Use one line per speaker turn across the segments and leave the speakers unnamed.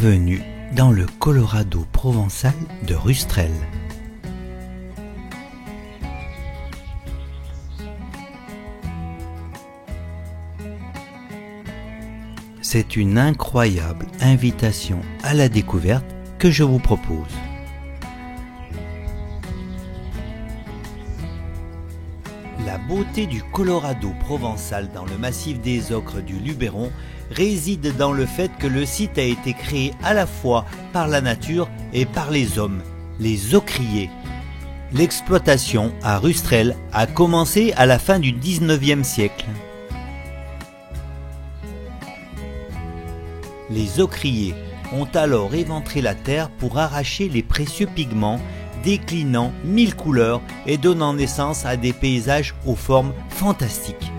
Bienvenue dans le Colorado provençal de Rustrel. C'est une incroyable invitation à la découverte que je vous propose. La beauté du Colorado provençal dans le massif des Ocres du Luberon réside dans le fait que le site a été créé à la fois par la nature et par les hommes, les ocriers. L'exploitation à Rustrel a commencé à la fin du 19e siècle. Les ocriers ont alors éventré la terre pour arracher les précieux pigments, déclinant 1000 couleurs et donnant naissance à des paysages aux formes fantastiques.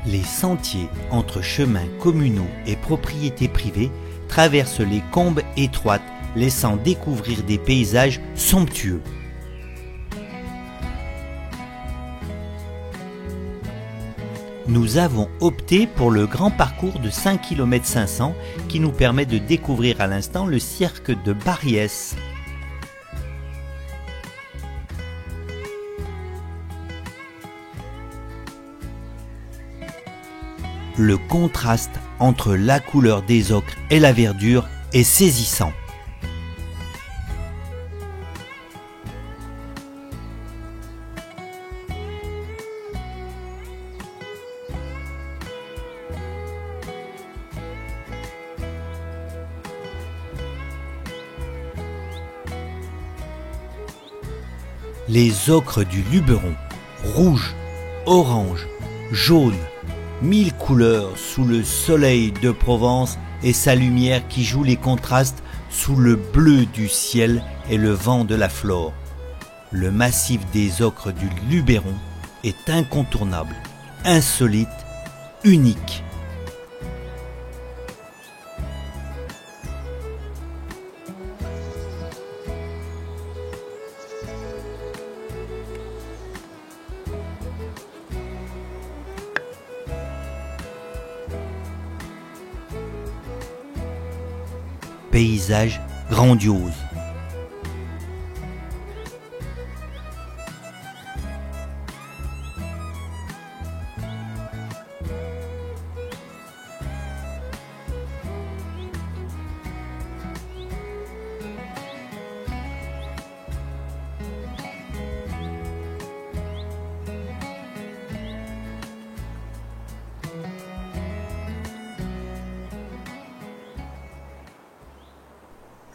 Les sentiers entre chemins communaux et propriétés privées traversent les combes étroites, laissant découvrir des paysages somptueux. Nous avons opté pour le grand parcours de 5 km 500 qui nous permet de découvrir à l'instant le cirque de Barriès. Le contraste entre la couleur des ocres et la verdure est saisissant. Les ocres du Luberon, rouge, orange, jaune, 1000 couleurs sous le soleil de Provence et sa lumière qui joue les contrastes sous le bleu du ciel et le vent de la flore. Le massif des ocres du Luberon est incontournable, insolite, unique. Paysage grandiose.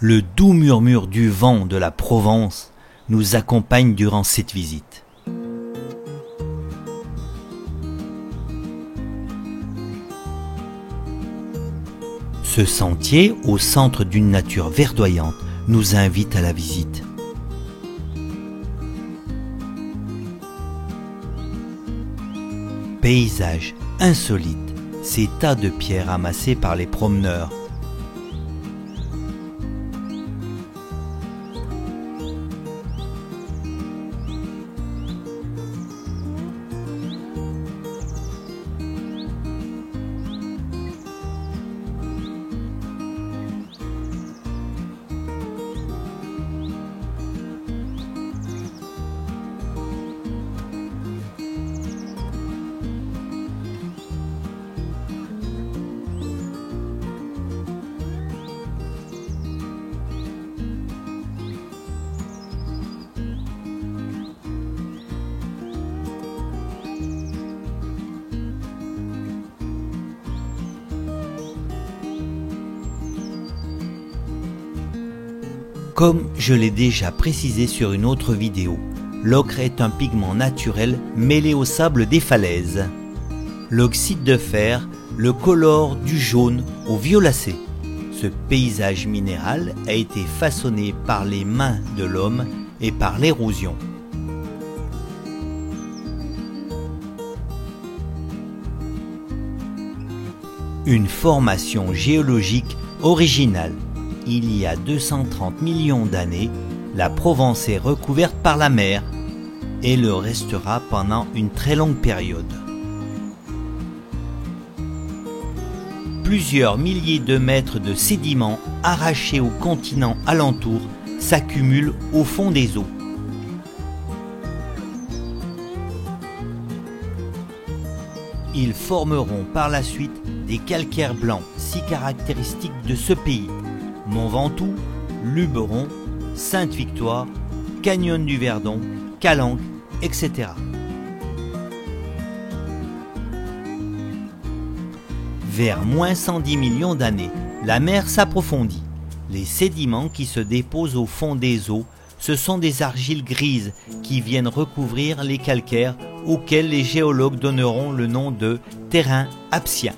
Le doux murmure du vent de la Provence nous accompagne durant cette visite. Ce sentier, au centre d'une nature verdoyante, nous invite à la visite. Paysage insolite, ces tas de pierres amassées par les promeneurs. Comme je l'ai déjà précisé sur une autre vidéo, l'ocre est un pigment naturel mêlé au sable des falaises. L'oxyde de fer le colore du jaune au violacé. Ce paysage minéral a été façonné par les mains de l'homme et par l'érosion. Une formation géologique originale. Il y a 230 millions d'années, la Provence est recouverte par la mer. et le restera pendant une très longue période. Plusieurs milliers de mètres de sédiments arrachés au continent alentour s'accumulent au fond des eaux. Ils formeront par la suite des calcaires blancs si caractéristiques de ce pays: Mont Ventoux, Luberon, Sainte-Victoire, Canyon du Verdon, Calanque, etc. Vers moins 110 millions d'années, la mer s'approfondit. Les sédiments qui se déposent au fond des eaux, ce sont des argiles grises qui viennent recouvrir les calcaires auxquels les géologues donneront le nom de terrain apsien.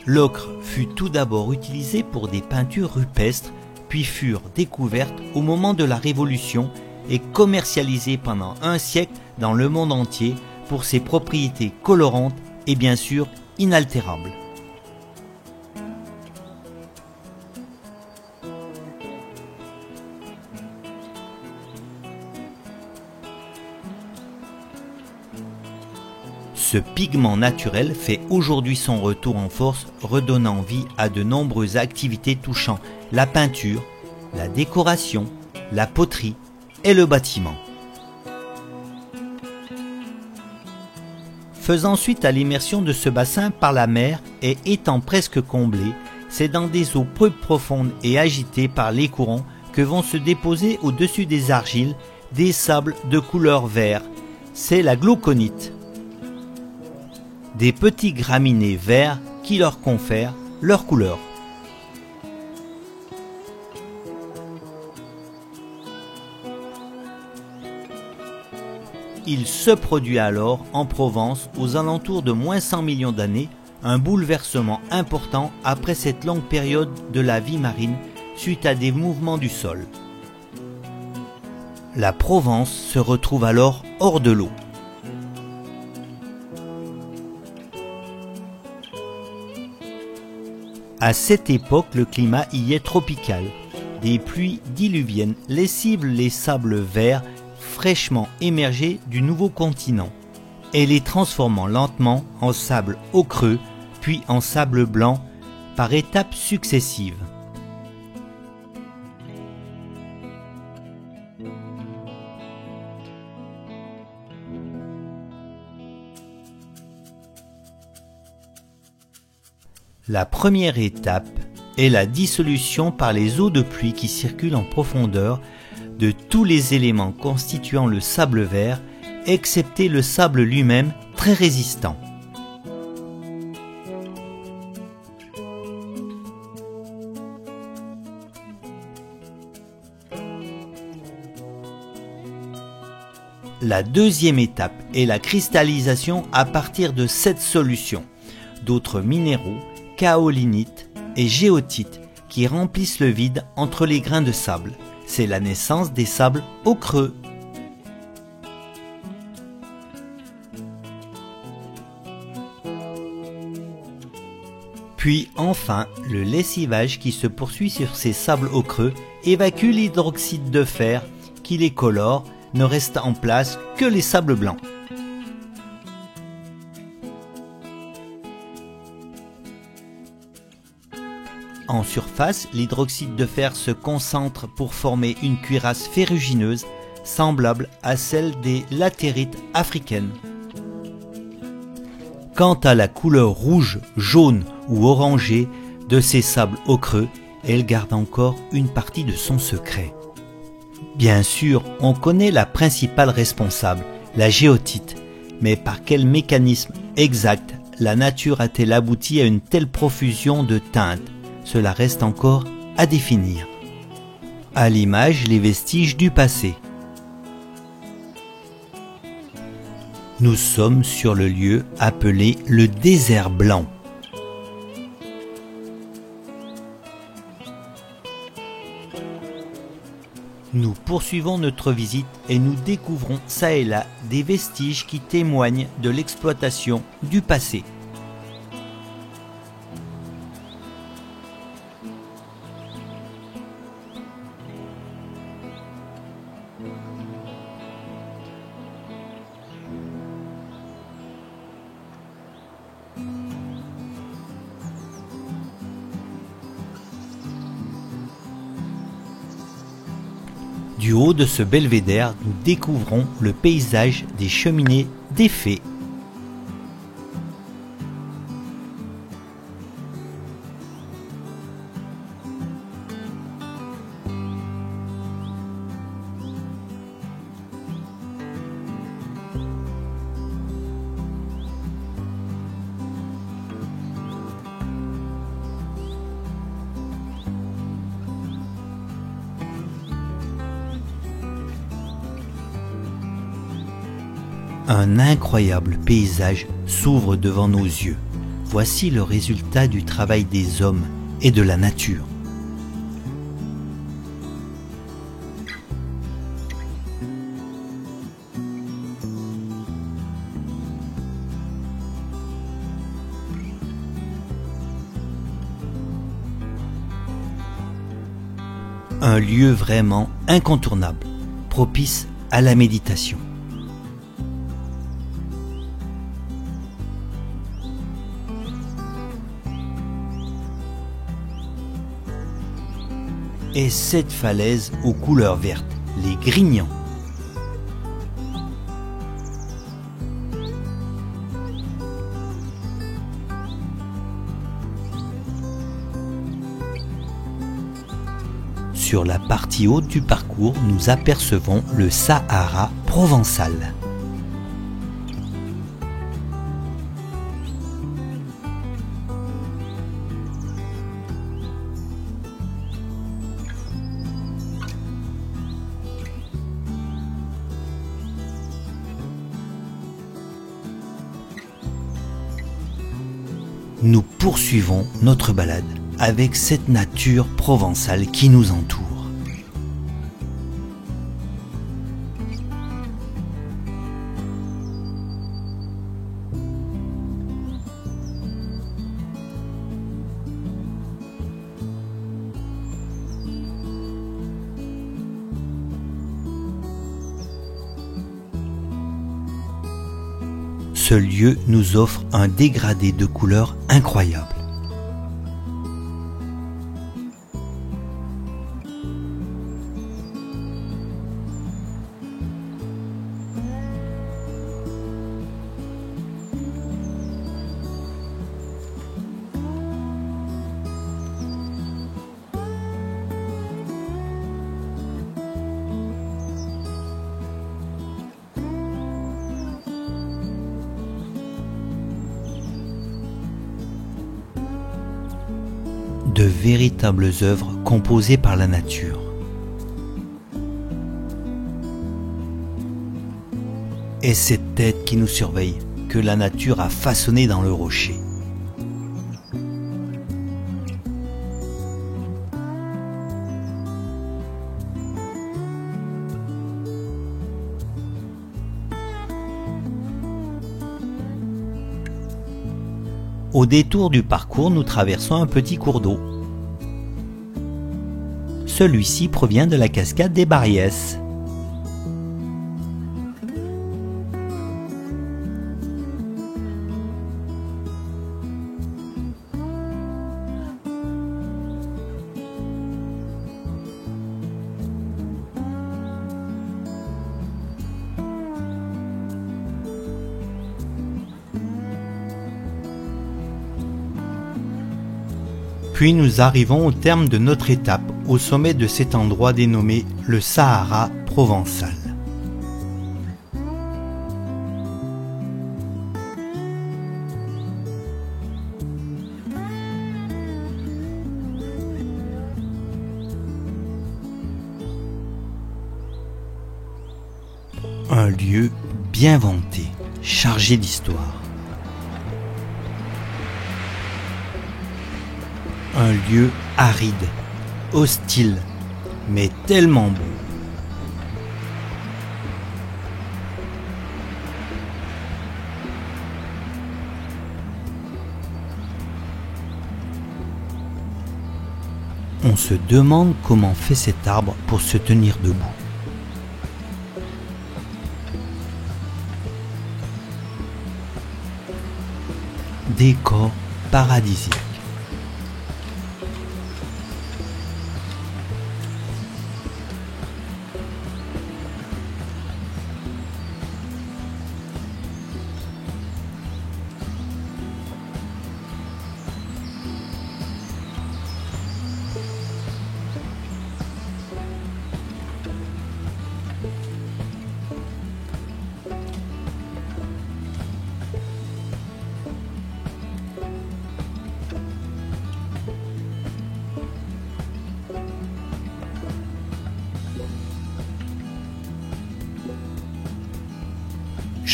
L'ocre fut tout d'abord utilisé pour des peintures rupestres, puis furent découvertes au moment de la Révolution et commercialisées pendant un siècle dans le monde entier pour ses propriétés colorantes et bien sûr inaltérables. Ce pigment naturel fait aujourd'hui son retour en force, redonnant vie à de nombreuses activités touchant la peinture, la décoration, la poterie et le bâtiment. Faisant suite à l'immersion de ce bassin par la mer et étant presque comblé, c'est dans des eaux peu profondes et agitées par les courants que vont se déposer au-dessus des argiles des sables de couleur vert. C'est la glauconite. Des petits graminées verts qui leur confèrent leur couleur. Il se produit alors en Provence, aux alentours de moins 100 millions d'années, un bouleversement important après cette longue période de la vie marine suite à des mouvements du sol. La Provence se retrouve alors hors de l'eau. À cette époque, le climat y est tropical. Des pluies diluviennes lessivent les sables verts fraîchement émergés du nouveau continent et les transformant lentement en sable ocreux, puis en sable blanc par étapes successives. La première étape est la dissolution par les eaux de pluie qui circulent en profondeur de tous les éléments constituant le sable vert, excepté le sable lui-même très résistant. La deuxième étape est la cristallisation à partir de cette solution d'autres minéraux, kaolinite et géotite qui remplissent le vide entre les grains de sable. C'est la naissance des sables ocreux. Puis enfin, le lessivage qui se poursuit sur ces sables ocreux évacue l'hydroxyde de fer qui les colore, ne reste en place que les sables blancs. En surface, l'hydroxyde de fer se concentre pour former une cuirasse ferrugineuse semblable à celle des latérites africaines. Quant à la couleur rouge, jaune ou orangée de ces sables ocreux, elle garde encore une partie de son secret. Bien sûr, on connaît la principale responsable, la géotite, mais par quel mécanisme exact la nature a-t-elle abouti à une telle profusion de teintes? Cela reste encore à définir. À l'image, les vestiges du passé. Nous sommes sur le lieu appelé le désert blanc. Nous poursuivons notre visite et nous découvrons çà et là des vestiges qui témoignent de l'exploitation du passé. Du haut de ce belvédère, nous découvrons le paysage des cheminées des Fées. Un incroyable paysage s'ouvre devant nos yeux. Voici le résultat du travail des hommes et de la nature. Un lieu vraiment incontournable, propice à la méditation. Et cette falaise aux couleurs vertes, les Grignans. Sur la partie haute du parcours, nous apercevons le Sahara provençal. Nous poursuivons notre balade avec cette nature provençale qui nous entoure. Ce lieu nous offre un dégradé de couleurs incroyable. De véritables œuvres composées par la nature. Et cette tête qui nous surveille, que la nature a façonnée dans le rocher. Au détour du parcours, nous traversons un petit cours d'eau. Celui-ci provient de la cascade des Barriès. Puis nous arrivons au terme de notre étape, au sommet de cet endroit dénommé le Sahara provençal. Un lieu bien vanté, chargé d'histoire. Un lieu aride, hostile, mais tellement beau. On se demande comment fait cet arbre pour se tenir debout. Décor paradisiaque.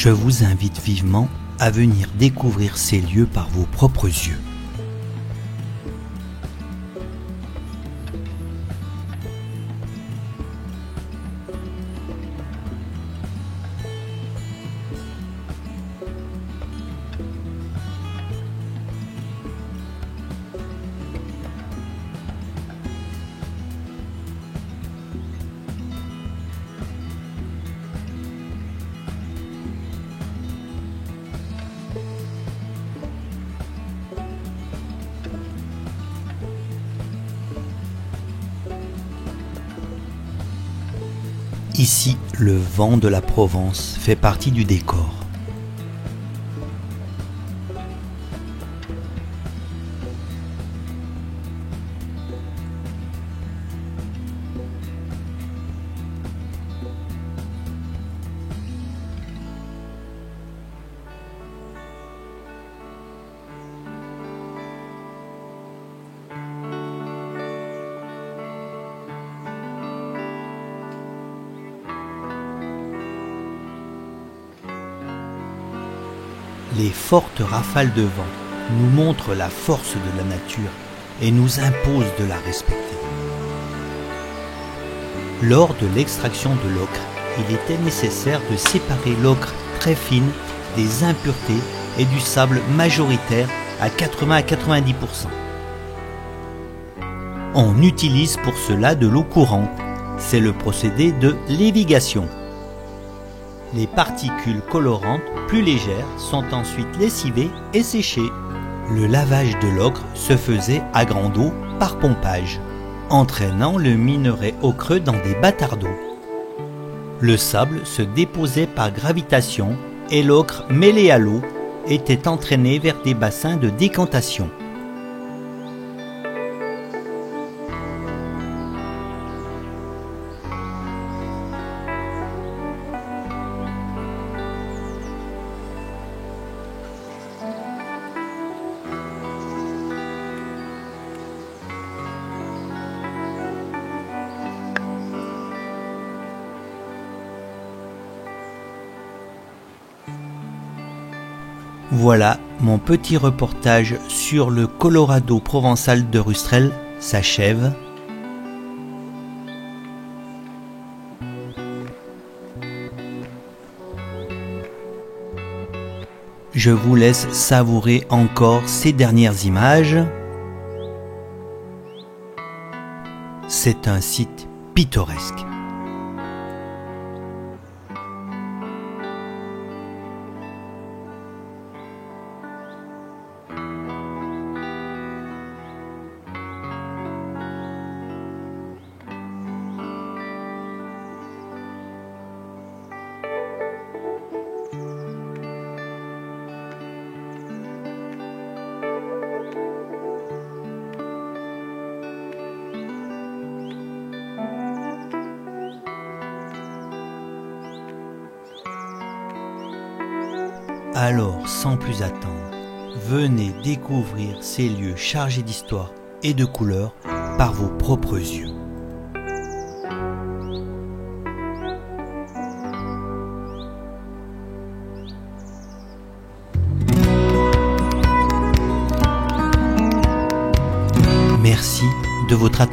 Je vous invite vivement à venir découvrir ces lieux par vos propres yeux. Ici, le vent de la Provence fait partie du décor. Les fortes rafales de vent nous montrent la force de la nature et nous imposent de la respecter. Lors de l'extraction de l'ocre, il était nécessaire de séparer l'ocre très fine des impuretés et du sable majoritaire à 80 à 90%. On utilise pour cela de l'eau courante. C'est le procédé de lévigation. Les particules colorantes plus légères sont ensuite lessivées et séchées. Le lavage de l'ocre se faisait à grande eau par pompage, entraînant le minerai ocreux dans des bâtards d'eau. Le sable se déposait par gravitation et l'ocre mêlé à l'eau était entraîné vers des bassins de décantation. Voilà, mon petit reportage sur le Colorado provençal de Rustrel s'achève. Je vous laisse savourer encore ces dernières images. C'est un site pittoresque. Alors, sans plus attendre, venez découvrir ces lieux chargés d'histoire et de couleurs par vos propres yeux. Merci de votre attention.